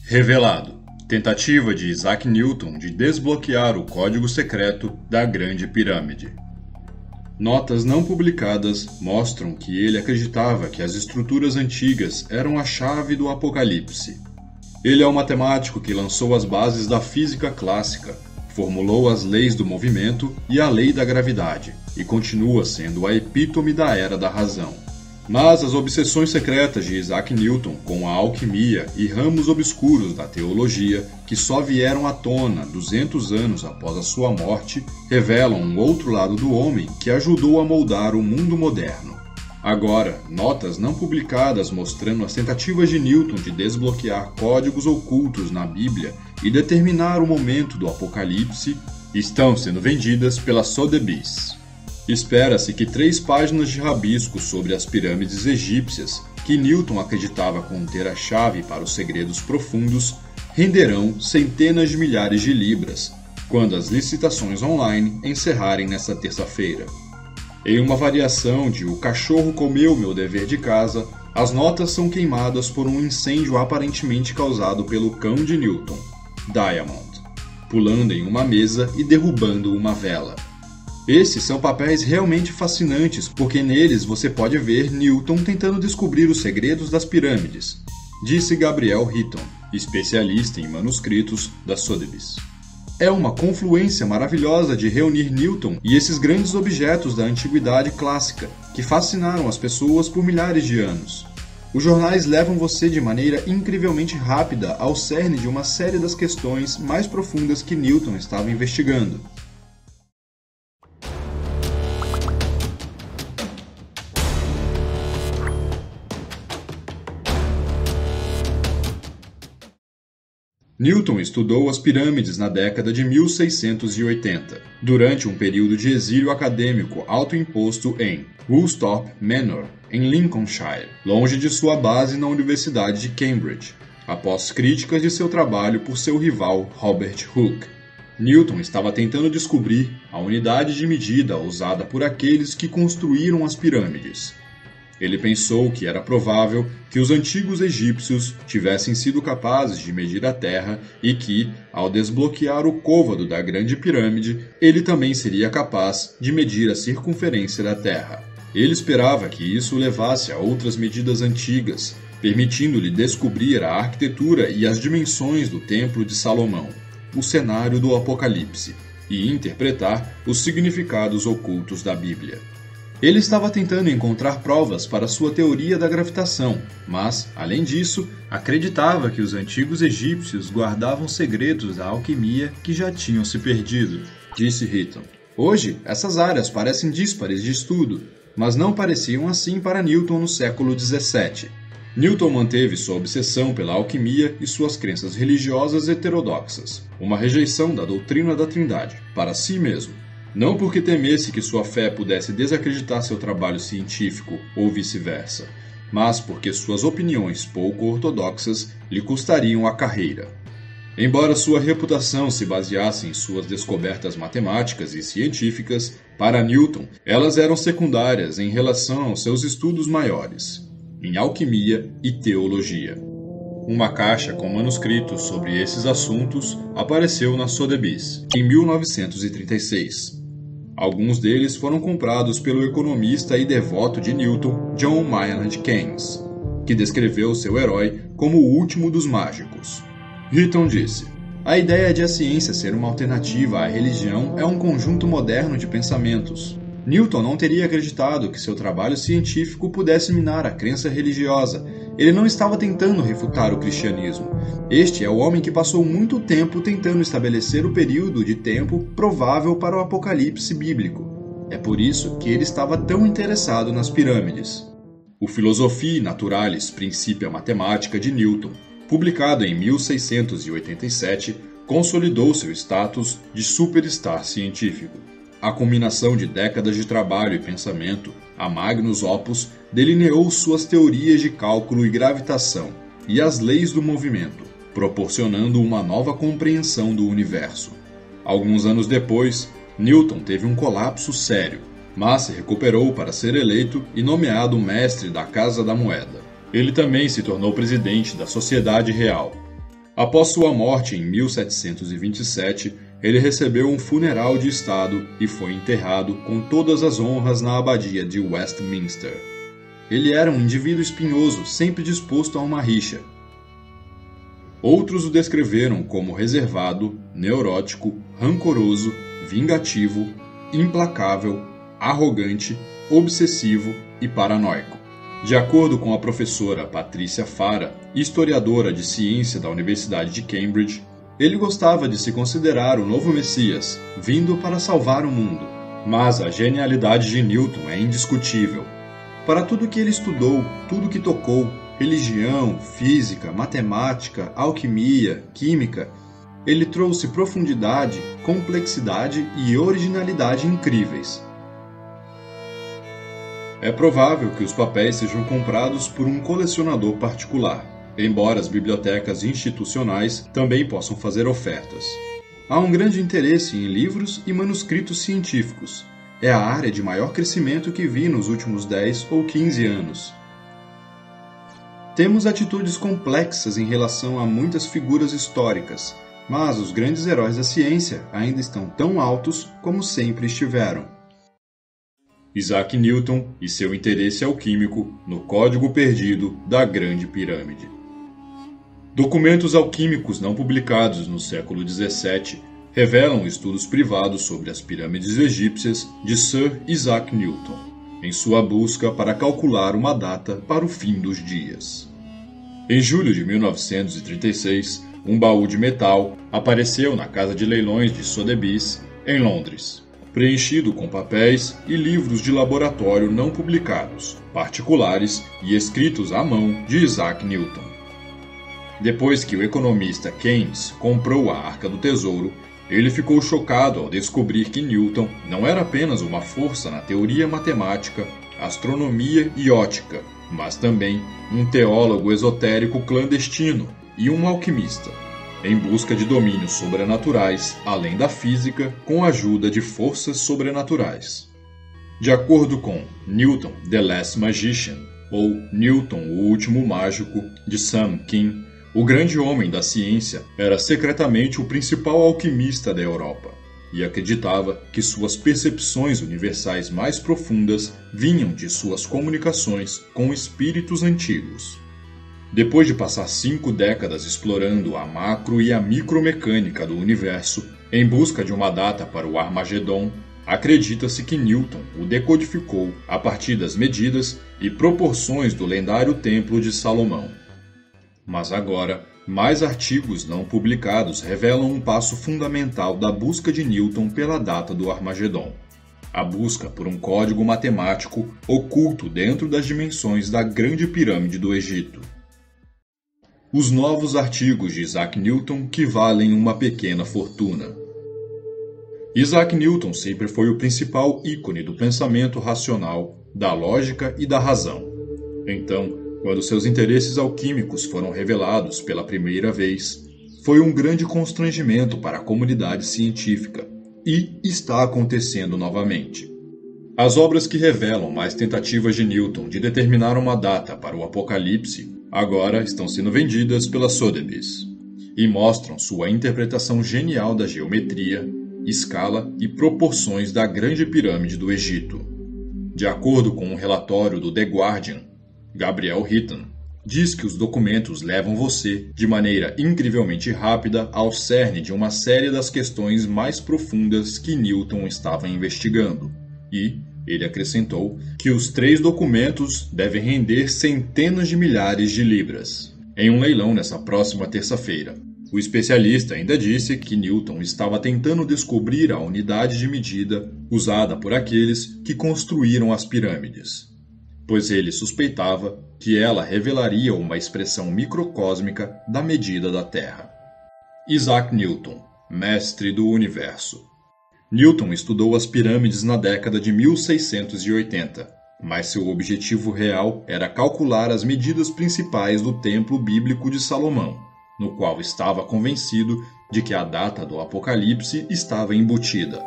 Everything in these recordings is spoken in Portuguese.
Revelado. Tentativa de Isaac Newton de desbloquear o código secreto da Grande Pirâmide. Notas não publicadas mostram que ele acreditava que as estruturas antigas eram a chave do Apocalipse. Ele é um matemático que lançou as bases da física clássica, formulou as leis do movimento e a lei da gravidade, e continua sendo a epítome da era da razão. Mas as obsessões secretas de Isaac Newton com a alquimia e ramos obscuros da teologia, que só vieram à tona 200 anos após a sua morte, revelam um outro lado do homem que ajudou a moldar o mundo moderno. Agora, notas não publicadas mostrando as tentativas de Newton de desbloquear códigos ocultos na Bíblia e determinar o momento do Apocalipse estão sendo vendidas pela Sotheby's. Espera-se que 3 páginas de rabisco sobre as pirâmides egípcias, que Newton acreditava conter a chave para os segredos profundos, renderão centenas de milhares de libras, quando as licitações online encerrarem nesta terça-feira. Em uma variação de O cachorro comeu meu dever de casa, as notas são queimadas por um incêndio aparentemente causado pelo cão de Newton, Diamond, pulando em uma mesa e derrubando uma vela. Esses são papéis realmente fascinantes, porque neles você pode ver Newton tentando descobrir os segredos das pirâmides, disse Gabriel Hitton, especialista em manuscritos da Sotheby's. É uma confluência maravilhosa de reunir Newton e esses grandes objetos da antiguidade clássica, que fascinaram as pessoas por milhares de anos. Os jornais levam você de maneira incrivelmente rápida ao cerne de uma série das questões mais profundas que Newton estava investigando. Newton estudou as pirâmides na década de 1680, durante um período de exílio acadêmico autoimposto em Woolsthorpe Manor, em Lincolnshire, longe de sua base na Universidade de Cambridge, após críticas de seu trabalho por seu rival Robert Hooke. Newton estava tentando descobrir a unidade de medida usada por aqueles que construíram as pirâmides. Ele pensou que era provável que os antigos egípcios tivessem sido capazes de medir a Terra e que, ao desbloquear o côvado da Grande Pirâmide, ele também seria capaz de medir a circunferência da Terra. Ele esperava que isso o levasse a outras medidas antigas, permitindo-lhe descobrir a arquitetura e as dimensões do Templo de Salomão, o cenário do Apocalipse, e interpretar os significados ocultos da Bíblia. Ele estava tentando encontrar provas para sua teoria da gravitação, mas, além disso, acreditava que os antigos egípcios guardavam segredos da alquimia que já tinham se perdido, disse Hitton. Hoje, essas áreas parecem díspares de estudo, mas não pareciam assim para Newton no século XVII. Newton manteve sua obsessão pela alquimia e suas crenças religiosas heterodoxas, uma rejeição da doutrina da Trindade, para si mesmo. Não porque temesse que sua fé pudesse desacreditar seu trabalho científico ou vice-versa, mas porque suas opiniões pouco ortodoxas lhe custariam a carreira. Embora sua reputação se baseasse em suas descobertas matemáticas e científicas, para Newton elas eram secundárias em relação aos seus estudos maiores, em alquimia e teologia. Uma caixa com manuscritos sobre esses assuntos apareceu na Sotheby's em 1936. Alguns deles foram comprados pelo economista e devoto de Newton, John Maynard Keynes, que descreveu seu herói como o último dos mágicos. Hitton disse: "A ideia de a ciência ser uma alternativa à religião é um conjunto moderno de pensamentos. Newton não teria acreditado que seu trabalho científico pudesse minar a crença religiosa. Ele não estava tentando refutar o cristianismo. Este é o homem que passou muito tempo tentando estabelecer o período de tempo provável para o Apocalipse bíblico. É por isso que ele estava tão interessado nas pirâmides." O Philosophiae Naturalis Principia Mathematica de Newton, publicado em 1687, consolidou seu status de superstar científico. A combinação de décadas de trabalho e pensamento, a magnus opus, delineou suas teorias de cálculo e gravitação e as leis do movimento, proporcionando uma nova compreensão do universo. Alguns anos depois, Newton teve um colapso sério, mas se recuperou para ser eleito e nomeado mestre da Casa da Moeda. Ele também se tornou presidente da Sociedade Real. Após sua morte em 1727, ele recebeu um funeral de estado e foi enterrado com todas as honras na abadia de Westminster. Ele era um indivíduo espinhoso, sempre disposto a uma rixa. Outros o descreveram como reservado, neurótico, rancoroso, vingativo, implacável, arrogante, obsessivo e paranoico. De acordo com a professora Patrícia Fara, historiadora de ciência da Universidade de Cambridge, ele gostava de se considerar o novo Messias, vindo para salvar o mundo. Mas a genialidade de Newton é indiscutível. Para tudo que ele estudou, tudo que tocou, religião, física, matemática, alquimia, química, ele trouxe profundidade, complexidade e originalidade incríveis. É provável que os papéis sejam comprados por um colecionador particular, embora as bibliotecas institucionais também possam fazer ofertas. Há um grande interesse em livros e manuscritos científicos. É a área de maior crescimento que vi nos últimos 10 ou 15 anos. Temos atitudes complexas em relação a muitas figuras históricas, mas os grandes heróis da ciência ainda estão tão altos como sempre estiveram. Isaac Newton e seu interesse alquímico no Código Perdido da Grande Pirâmide. Documentos alquímicos não publicados no século XVII revelam estudos privados sobre as pirâmides egípcias de Sir Isaac Newton, em sua busca para calcular uma data para o fim dos dias. Em julho de 1936, um baú de metal apareceu na casa de leilões de Sotheby's, em Londres, preenchido com papéis e livros de laboratório não publicados, particulares e escritos à mão de Isaac Newton. Depois que o economista Keynes comprou a Arca do Tesouro, ele ficou chocado ao descobrir que Newton não era apenas uma força na teoria matemática, astronomia e ótica, mas também um teólogo esotérico clandestino e um alquimista, em busca de domínios sobrenaturais, além da física, com a ajuda de forças sobrenaturais. De acordo com Newton, The Last Magician, ou Newton, o Último Mágico, de Sam King, o grande homem da ciência era secretamente o principal alquimista da Europa, e acreditava que suas percepções universais mais profundas vinham de suas comunicações com espíritos antigos. Depois de passar 5 décadas explorando a macro e a micromecânica do universo, em busca de uma data para o Armagedon, acredita-se que Newton o decodificou a partir das medidas e proporções do lendário Templo de Salomão. Mas agora, mais artigos não publicados revelam um passo fundamental da busca de Newton pela data do Armagedon: a busca por um código matemático oculto dentro das dimensões da Grande Pirâmide do Egito. Os novos artigos de Isaac Newton que valem uma pequena fortuna. Isaac Newton sempre foi o principal ícone do pensamento racional, da lógica e da razão. Então, quando seus interesses alquímicos foram revelados pela primeira vez, foi um grande constrangimento para a comunidade científica, e está acontecendo novamente. As obras que revelam mais tentativas de Newton de determinar uma data para o Apocalipse agora estão sendo vendidas pela Sotheby's e mostram sua interpretação genial da geometria, escala e proporções da Grande Pirâmide do Egito. De acordo com um relatório do The Guardian, Gabriel Hitton diz que os documentos levam você, de maneira incrivelmente rápida, ao cerne de uma série das questões mais profundas que Newton estava investigando. E ele acrescentou que os 3 documentos devem render centenas de milhares de libras, em um leilão nessa próxima terça-feira. O especialista ainda disse que Newton estava tentando descobrir a unidade de medida usada por aqueles que construíram as pirâmides, pois ele suspeitava que ela revelaria uma expressão microcósmica da medida da Terra. Isaac Newton, mestre do universo. Newton estudou as pirâmides na década de 1680, mas seu objetivo real era calcular as medidas principais do Templo Bíblico de Salomão, no qual estava convencido de que a data do Apocalipse estava embutida.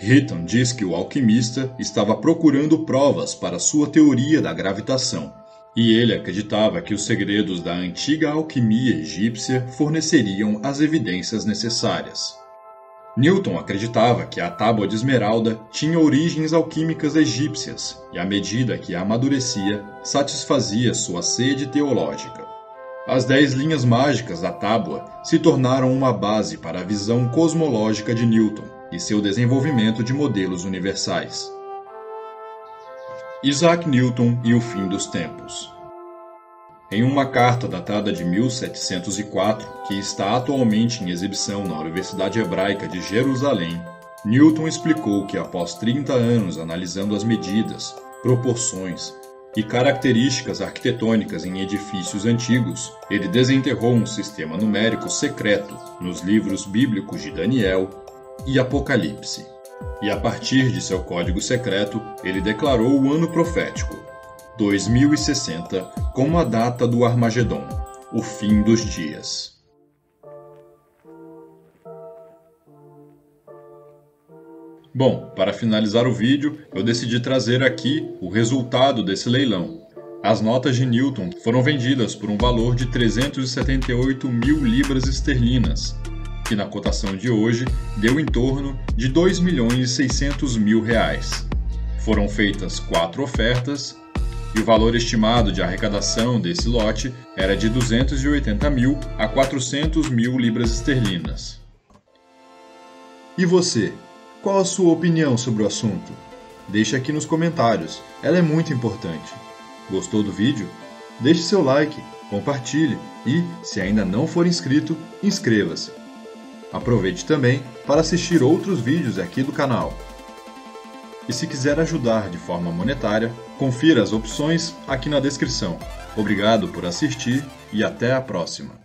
Hitton diz que o alquimista estava procurando provas para sua teoria da gravitação, E ele acreditava que os segredos da antiga alquimia egípcia forneceriam as evidências necessárias. Newton acreditava que a tábua de esmeralda tinha origens alquímicas egípcias e, à medida que amadurecia, satisfazia sua sede teológica. As 10 linhas mágicas da tábua se tornaram uma base para a visão cosmológica de Newton e seu desenvolvimento de modelos universais. Isaac Newton e o fim dos tempos. Em uma carta datada de 1704, que está atualmente em exibição na Universidade Hebraica de Jerusalém, Newton explicou que após 30 anos analisando as medidas, proporções e características arquitetônicas em edifícios antigos, ele desenterrou um sistema numérico secreto nos livros bíblicos de Daniel e Apocalipse. E a partir de seu código secreto, ele declarou o ano profético, 2060, como a data do Armagedon, o fim dos dias. Bom, para finalizar o vídeo, eu decidi trazer aqui o resultado desse leilão. As notas de Newton foram vendidas por um valor de 378 mil libras esterlinas, que na cotação de hoje deu em torno de 2.600.000 reais. Foram feitas 4 ofertas e o valor estimado de arrecadação desse lote era de 280 mil a 400 mil libras esterlinas. E você? Qual a sua opinião sobre o assunto? Deixe aqui nos comentários, ela é muito importante. Gostou do vídeo? Deixe seu like, compartilhe e, se ainda não for inscrito, inscreva-se. Aproveite também para assistir outros vídeos aqui do canal. E se quiser ajudar de forma monetária, confira as opções aqui na descrição. Obrigado por assistir e até a próxima!